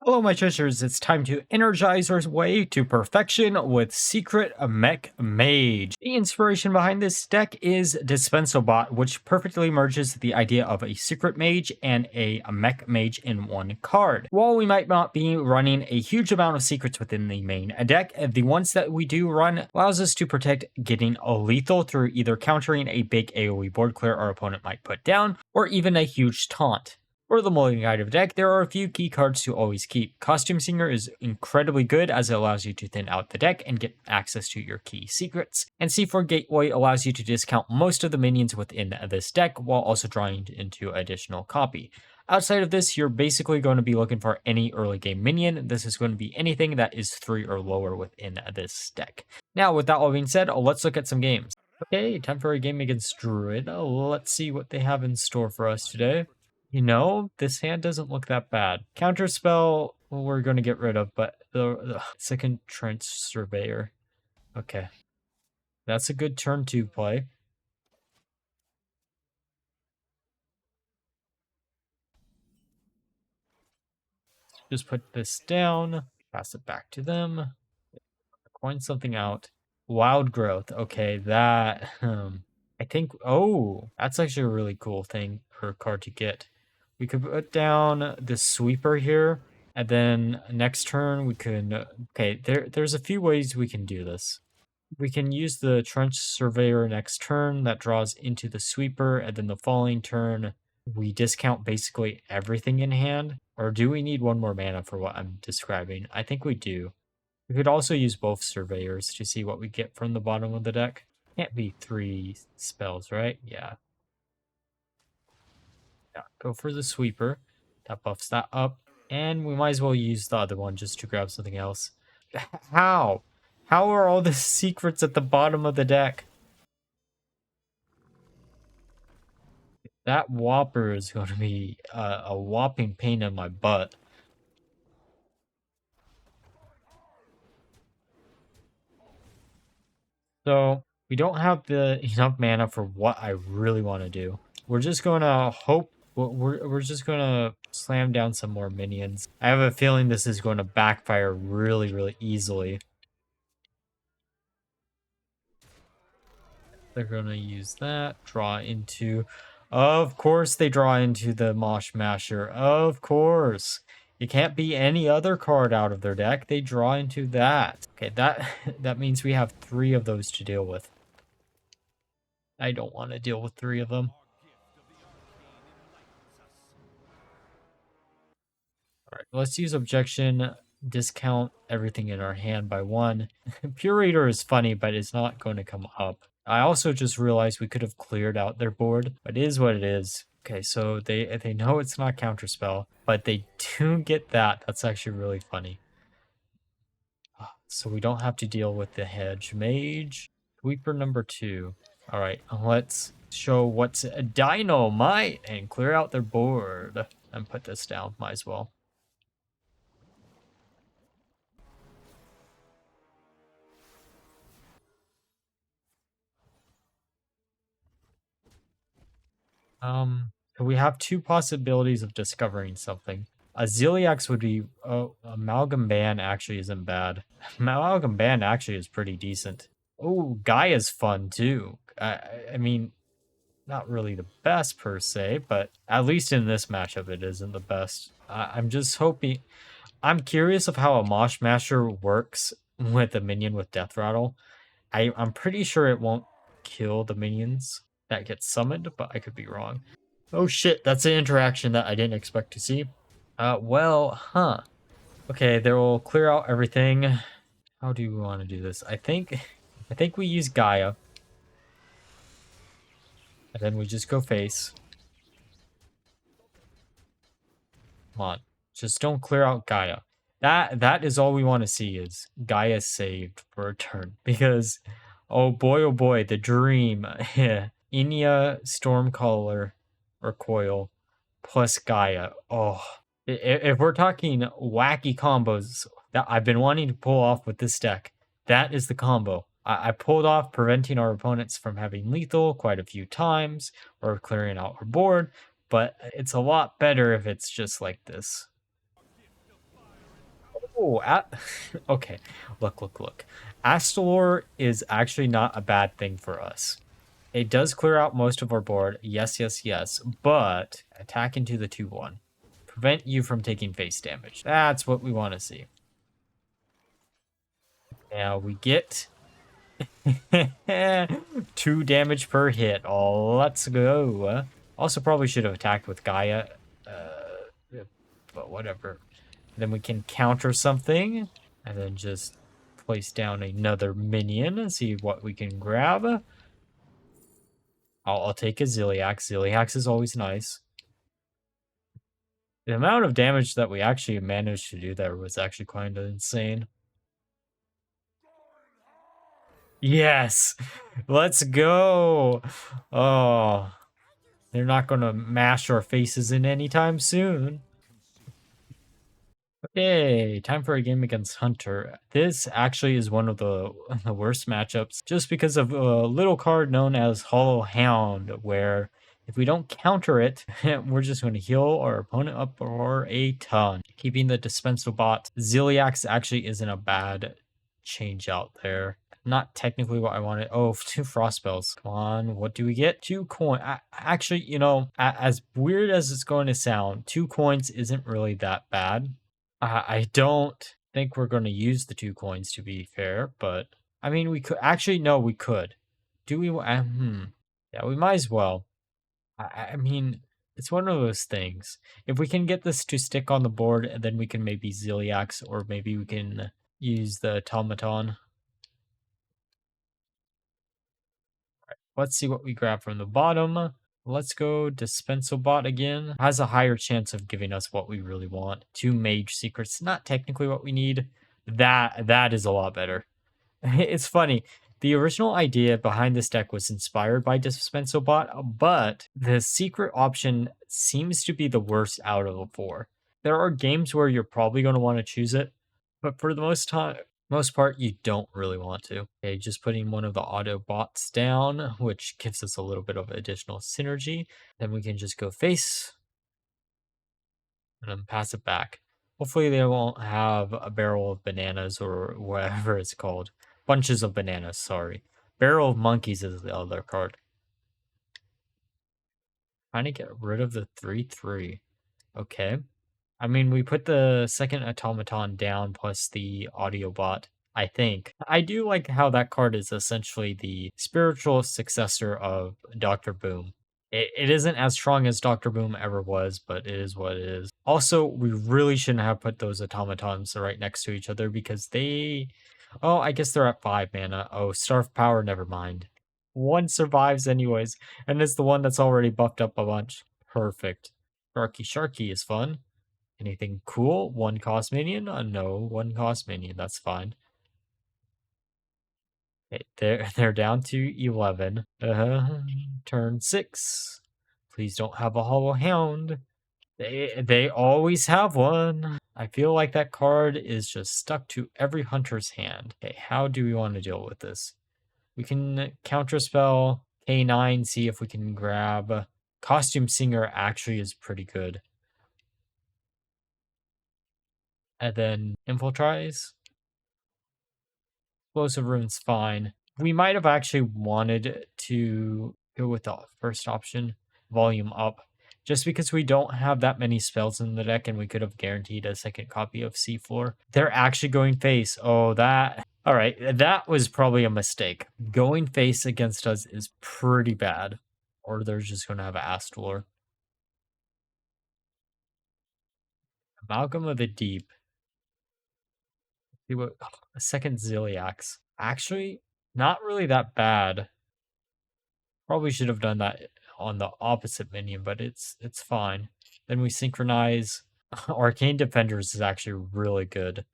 Hello, my treasures. It's time to energize our way to perfection with Secret Mech Mage. The inspiration behind this deck is Dispense-o-bot, which perfectly merges the idea of a Secret Mage and a Mech Mage in one card. While we might not be running a huge amount of secrets within the main deck, the ones that we do run allows us to protect getting a lethal through either countering a big AoE board clear our opponent might put down, or even a huge taunt. For the Mulligan guide of deck, there are a few key cards to always keep. Costume Singer is incredibly good as it allows you to thin out the deck and get access to your key secrets. And C4 Gateway allows you to discount most of the minions within this deck while also drawing into additional copy. Outside of this, you're basically going to be looking for any early game minion. This is going to be anything that is 3 or lower within this deck. Now, with that all being said, let's look at some games. Okay, time for a game against Druid. Let's see what they have in store for us today. You know, this hand doesn't look that bad. Counterspell, we're going to get rid of, but the second Trench Surveyor. Okay. That's a good turn 2 play. Just put this down, pass it back to them, coin something out. Wild Growth. Okay, that, I think, oh, that's actually a really cool thing for a card to get. We could put down the Sweeper here, and then next turn we can, okay, there's a few ways we can do this. We can use the Trench Surveyor next turn, that draws into the Sweeper, and then the following turn, we discount basically everything in hand. Or do we need one more mana for what I'm describing? I think we do. We could also use both Surveyors to see what we get from the bottom of the deck. Can't be 3 spells, right? Yeah. Yeah, go for the Sweeper. That buffs that up. And we might as well use the other one just to grab something else. How? How are all the secrets at the bottom of the deck? That Whopper is going to be a whopping pain in my butt. So we don't have the enough mana for what I really want to do. We're just going to hope. We're just going to slam down some more minions. I have a feeling this is going to backfire really, really easily. They're going to use that. Draw into... Of course they draw into the Mosh Masher. Of course. It can't be any other card out of their deck. They draw into that. Okay, that means we have 3 of those to deal with. I don't want to deal with 3 of them. Alright, let's use Objection. Discount everything in our hand by 1. Purator is funny, but it's not going to come up. I also just realized we could have cleared out their board, but it is what it is. Okay, so they know it's not Counterspell, but they do get that. That's actually really funny. So we don't have to deal with the Hedge Mage. Sweeper number 2. All right, let's show what's a Dynamite and clear out their board. And put this down, might as well. So we have 2 possibilities of discovering something. A Zilliax would be... Oh, Amalgam Ban actually isn't bad. Amalgam Ban actually is pretty decent. Oh, Gaia's fun too. I mean, not really the best per se, but at least in this matchup it isn't the best. I'm just hoping... I'm curious of how a Mosh Masher works with a minion with Death Rattle. I'm pretty sure it won't kill the minions that get summoned, but I could be wrong. Oh shit, that's an interaction that I didn't expect to see. Okay, they will clear out everything. How do we want to do this? I think we use Gaia. And then we just go face. Come on. Just don't clear out Gaia. That is all we want to see is Gaia saved for a turn. Because, oh boy, the dream. Inia, Stormcaller, or Coil, plus Gaia. Oh, if we're talking wacky combos that I've been wanting to pull off with this deck, that is the combo. I pulled off preventing our opponents from having lethal quite a few times, or clearing out our board, but it's a lot better if it's just like this. Oh, okay. Look. Astalor is actually not a bad thing for us. It does clear out most of our board. Yes. But attack into the 2/1. Prevent you from taking face damage. That's what we want to see. Now we get 2 damage per hit. Oh, let's go. Also, probably should have attacked with Gaia. But whatever. Then we can counter something. And then just place down another minion and see what we can grab. I'll take a Zilliax. Zilliax is always nice. The amount of damage that we actually managed to do there was actually kind of insane. Yes! Let's go! Oh, they're not going to mash our faces in anytime soon. Okay, time for a game against Hunter. This actually is one of the worst matchups just because of a little card known as Hollow Hound, where if we don't counter it, we're just going to heal our opponent up for a ton. Keeping the Dispense-o-bot, Zilliax actually isn't a bad change out there. Not technically what I wanted. Oh, 2 frost spells. Come on, what do we get? 2 coin. Actually, you know, as weird as it's going to sound, 2 coins isn't really that bad. I don't think we're going to use the 2 coins, to be fair, but I mean, we could actually, no, we could. Do we? Yeah, we might as well. I mean, it's one of those things. If we can get this to stick on the board, then we can maybe Zilliax, or maybe we can use the automaton. Let's see what we grab from the bottom. Let's go Dispense-o-bot again. Has a higher chance of giving us what we really want. 2 mage secrets. Not technically what we need. That is a lot better. It's funny. The original idea behind this deck was inspired by Dispense-o-bot, but the secret option seems to be the worst out of the 4. There are games where you're probably going to want to choose it, but for the most part, you don't really want to. Okay, just putting one of the Autobots down, which gives us a little bit of additional synergy. Then we can just go face and then pass it back. Hopefully they won't have a barrel of bananas or whatever it's called. Bunches of bananas, sorry. Barrel of monkeys is the other card. Trying to get rid of the 3/3. Okay. I mean, we put the second automaton down plus the Audiobot, I think. I do like how that card is essentially the spiritual successor of Dr. Boom. It isn't as strong as Dr. Boom ever was, but it is what it is. Also, we really shouldn't have put those automatons right next to each other because they... Oh, I guess they're at 5 mana. Oh, Starve Power, never mind. One survives anyways, and it's the one that's already buffed up a bunch. Perfect. Sharky is fun. Anything cool? 1 cost minion? No, 1 cost minion. That's fine. Okay, they're down to 11. Turn 6. Please don't have a Hollow Hound. They always have one. I feel like that card is just stuck to every hunter's hand. Okay, how do we want to deal with this? We can counterspell K9, see if we can grab... Costume Singer actually is pretty good. And then Infiltrise. Explosive Rune's fine. We might have actually wanted to go with the first option, Volume Up, just because we don't have that many spells in the deck and we could have guaranteed a second copy of Seafloor. They're actually going face. Oh, that... Alright, that was probably a mistake. Going face against us is pretty bad. Or they're just going to have Astalor. Amalgam of the Deep. See what... a second Zilliax. Actually, not really that bad. Probably should have done that on the opposite minion, but it's fine. Then we synchronize. Arcane Defenders is actually really good.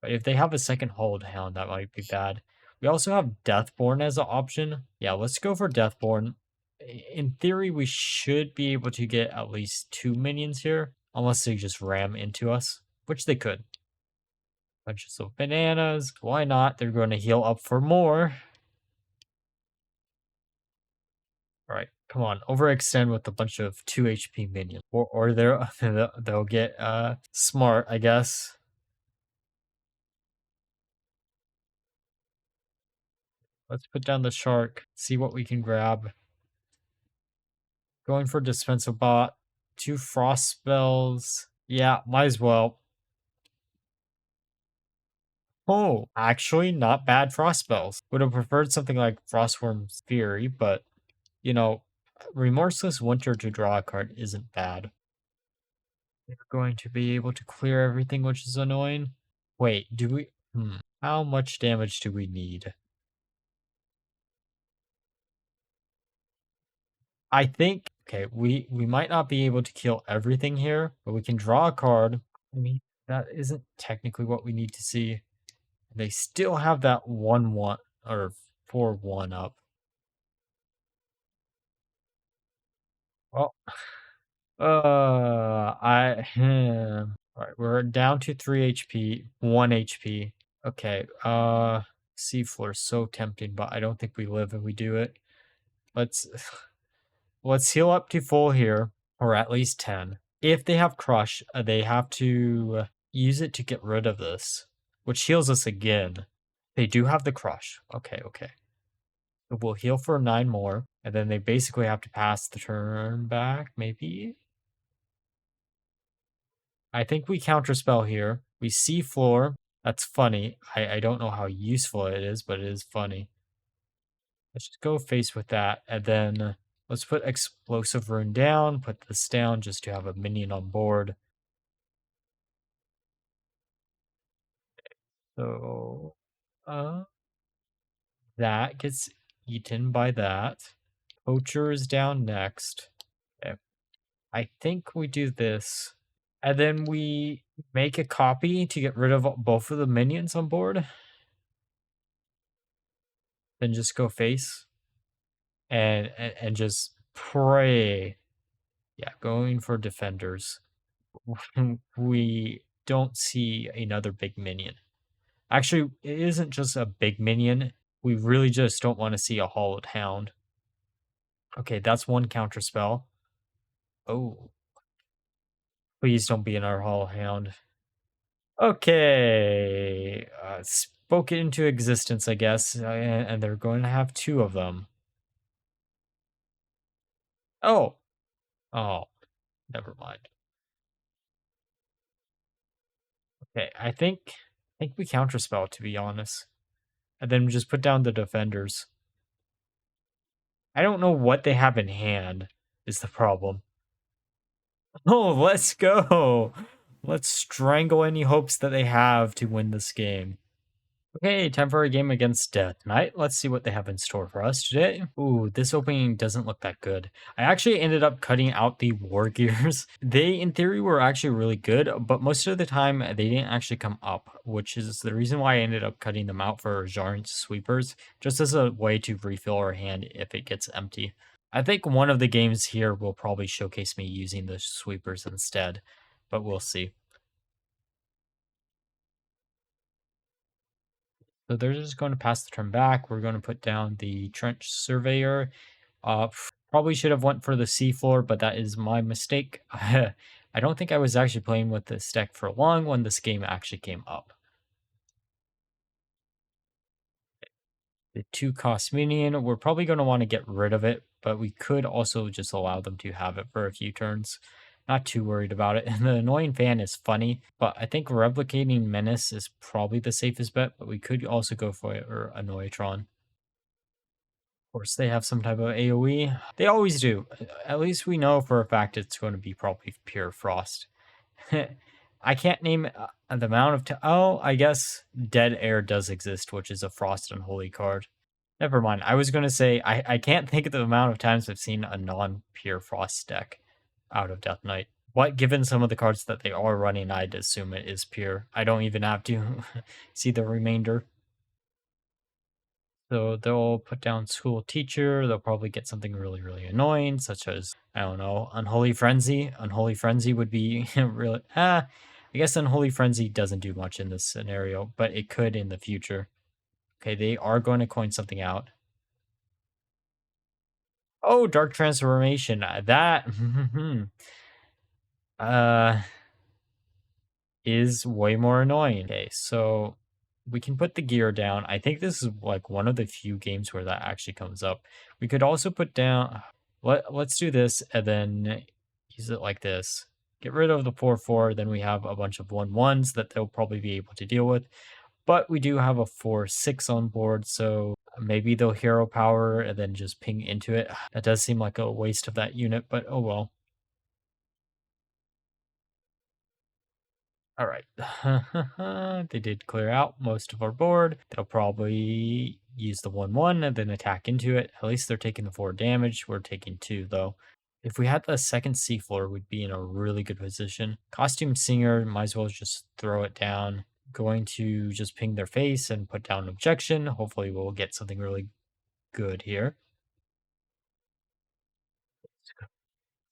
But if they have a second Hold Hound, that might be bad. We also have Deathborn as an option. Yeah, let's go for Deathborn. In theory, we should be able to get at least 2 minions here. Unless they just ram into us, which they could. Bunches of bananas. Why not? They're going to heal up for more. All right, come on, overextend with a bunch of 2 HP minions, or they'll get smart, I guess. Let's put down the shark, see what we can grab. Going for Dispense-o-bot. 2 frost spells. Yeah, might as well. Oh, actually, not bad frost spells. Would have preferred something like Frostworm's Fury, but, you know, Remorseless Winter to draw a card isn't bad. We're going to be able to clear everything, which is annoying. Wait, do we... How much damage do we need? I think... Okay, we might not be able to kill everything here, but we can draw a card. I mean, that isn't technically what we need to see. They still have that 1-1 or 4-1 up. Well, all right, we're down to 3 HP, 1 HP. Okay, Seafloor is so tempting, but I don't think we live if we do it. Let's let's heal up to full here, or at least 10. If they have Crush, they have to use it to get rid of this, which heals us again. They do have the Crush. Okay, okay. So we'll heal for 9 more, and then they basically have to pass the turn back, maybe? I think we Counterspell here. We see floor. That's funny. I don't know how useful it is, but it is funny. Let's just go face with that, and then let's put Explosive Rune down, put this down just to have a minion on board. So, that gets eaten by that. Poacher is down next. Okay. I think we do this. And then we make a copy to get rid of both of the minions on board. Then just go face. And just pray. Yeah, going for defenders. We don't see another big minion. Actually, it isn't just a big minion. We really just don't want to see a Hollowed Hound. Okay, that's 1 counterspell. Oh. Please don't be another Hollowed Hound. Okay. Spoke it into existence, I guess. And they're going to have 2 of them. Oh. Oh. Never mind. Okay, I think we counterspell, to be honest. And then just put down the defenders. I don't know what they have in hand, is the problem. Oh, let's go! Let's strangle any hopes that they have to win this game. Okay, time for a game against Death Knight. Let's see what they have in store for us today. Ooh, this opening doesn't look that good. I actually ended up cutting out the War Gears. They, in theory, were actually really good, but most of the time, they didn't actually come up, which is the reason why I ended up cutting them out for Jarn's Sweepers, just as a way to refill our hand if it gets empty. I think one of the games here will probably showcase me using the Sweepers instead, but we'll see. So they're just going to pass the turn back. We're going to put down the Trench Surveyor. Probably should have went for the seafloor, but that is my mistake. I don't think I was actually playing with this deck for long when this game actually came up. The 2-cost minion, we're probably going to want to get rid of it, but we could also just allow them to have it for a few turns. Not too worried about it. And the Annoying Fan is funny, but I think Replicating Menace is probably the safest bet, but we could also go for Annoytron. Of course, they have some type of AoE. They always do. At least we know for a fact it's going to be probably pure Frost. I can't name the amount of... Oh, I guess Dead Air does exist, which is a Frost Unholy card. Never mind. I was going to say, I can't think of the amount of times I've seen a non-pure Frost deck out of Death Knight. But given some of the cards that they are running, I'd assume it is pure. I don't even have to see the remainder. So they'll put down School Teacher. They'll probably get something really, really annoying, such as, I don't know, Unholy Frenzy. Unholy Frenzy would be really... I guess Unholy Frenzy doesn't do much in this scenario, but it could in the future. Okay, they are going to coin something out. Oh, Dark Transformation. That is way more annoying. Okay, so we can put the gear down. I think this is like one of the few games where that actually comes up. We could also put down, let's do this and then use it like this. Get rid of the 4/4, then we have a bunch of 1/1s that they'll probably be able to deal with. But we do have a 4/6 on board, so maybe they'll hero power and then just ping into it. That does seem like a waste of that unit, but oh well. All right. They did clear out most of our board. They'll probably use the 1/1 and then attack into it. At least they're taking the 4 damage. We're taking 2 though. If we had the second seafloor, we'd be in a really good position. Costume Singer, might as well just throw it down. Going to just ping their face and put down objection. Hopefully we'll get something really good here.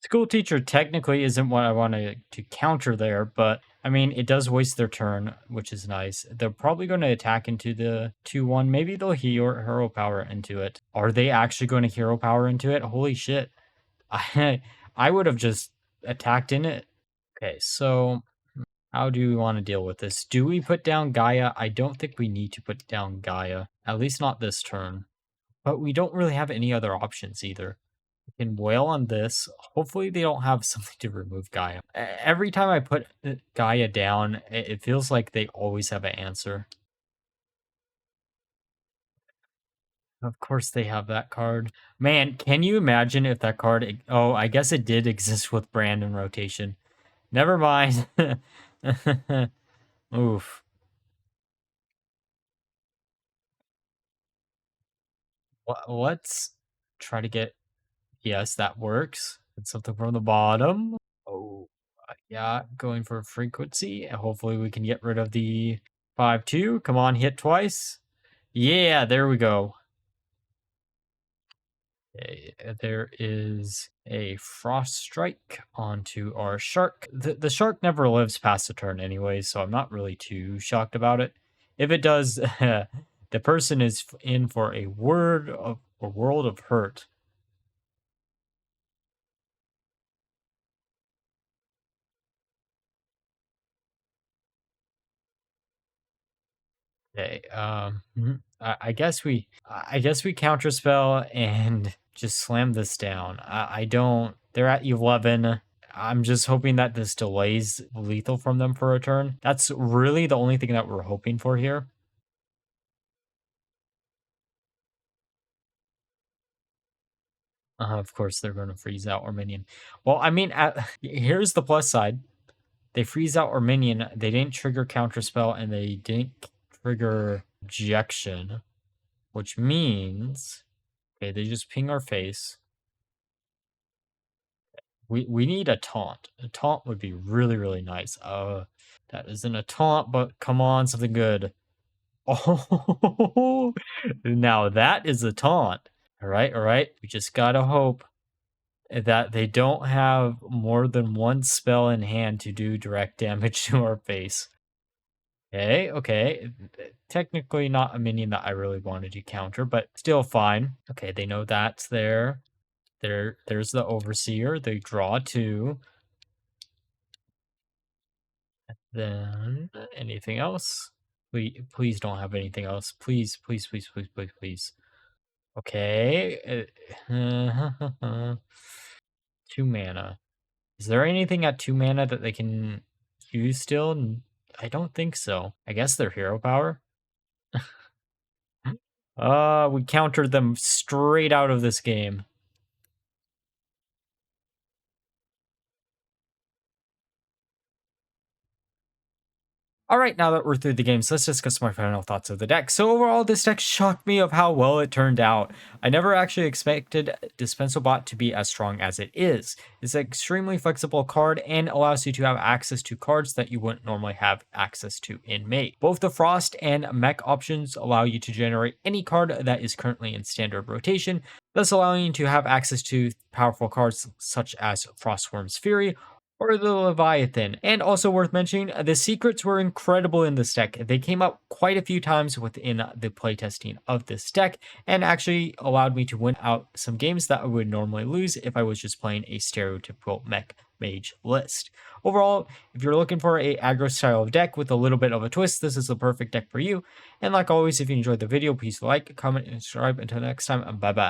School teacher technically isn't what I wanted to counter there, but I mean, it does waste their turn, which is nice. They're probably going to attack into the 2/1. Maybe they'll hero power into it. Are they actually going to hero power into it? Holy shit. I would have just attacked in it. Okay, so how do we want to deal with this? Do we put down Gaia? I don't think we need to put down Gaia, at least not this turn. But we don't really have any other options either. We can wail on this. Hopefully they don't have something to remove Gaia. Every time I put Gaia down, it feels like they always have an answer. Of course they have that card. Man, can you imagine if that card... Oh, I guess it did exist with Brand and Rotation. Never mind. Oof. Let's try to get... Yes, that works. It's something from the bottom. Oh, yeah, going for frequency. Hopefully we can get rid of the 5/2. Come on, hit twice. Yeah, there we go. Okay, there is a Frost Strike onto our Shark. The Shark never lives past a turn anyway, so I'm not really too shocked about it. If it does, the person is in for a world of hurt. Okay, I guess we counterspell and just slam this down. I don't. They're at 11. I'm just hoping that this delays lethal from them for a turn. That's really the only thing that we're hoping for here. Of course, they're going to freeze out our minion. Well, I mean, here's the plus side. They freeze out our minion. They didn't trigger counterspell, and they didn't trigger ejection, which means, okay, they just ping our face. We need a taunt. A taunt would be really, really nice. That isn't a taunt, but come on, something good. Oh, now that is a taunt. All right, all right. We just gotta hope that they don't have more than one spell in hand to do direct damage to our face. Okay, okay. Technically not a minion that I really wanted to counter, but still fine. Okay, they know that's there. There's the Overseer. They draw 2. Then anything else? Please don't have anything else. Please, please, please, please, please, please. Okay. 2 mana. Is there anything at 2 mana that they can use still? I don't think so. I guess they're hero power. We countered them straight out of this game. All right, now that we're through the games, let's discuss my final thoughts of the deck. So overall, this deck shocked me of how well it turned out. I never actually expected Dispense-o-bot to be as strong as it is. It's an extremely flexible card and allows you to have access to cards that you wouldn't normally have access to in Mage. Both the Frost and Mech options allow you to generate any card that is currently in standard rotation, thus allowing you to have access to powerful cards such as Frostworm's Fury, or the Leviathan. And also worth mentioning, the secrets were incredible in this deck. They came up quite a few times within the playtesting of this deck, and actually allowed me to win out some games that I would normally lose if I was just playing a stereotypical mech Mage list. Overall, if you're looking for a aggro style of deck with a little bit of a twist, this is the perfect deck for you. And like always, if you enjoyed the video, please like, comment, and subscribe. Until next time, bye bye.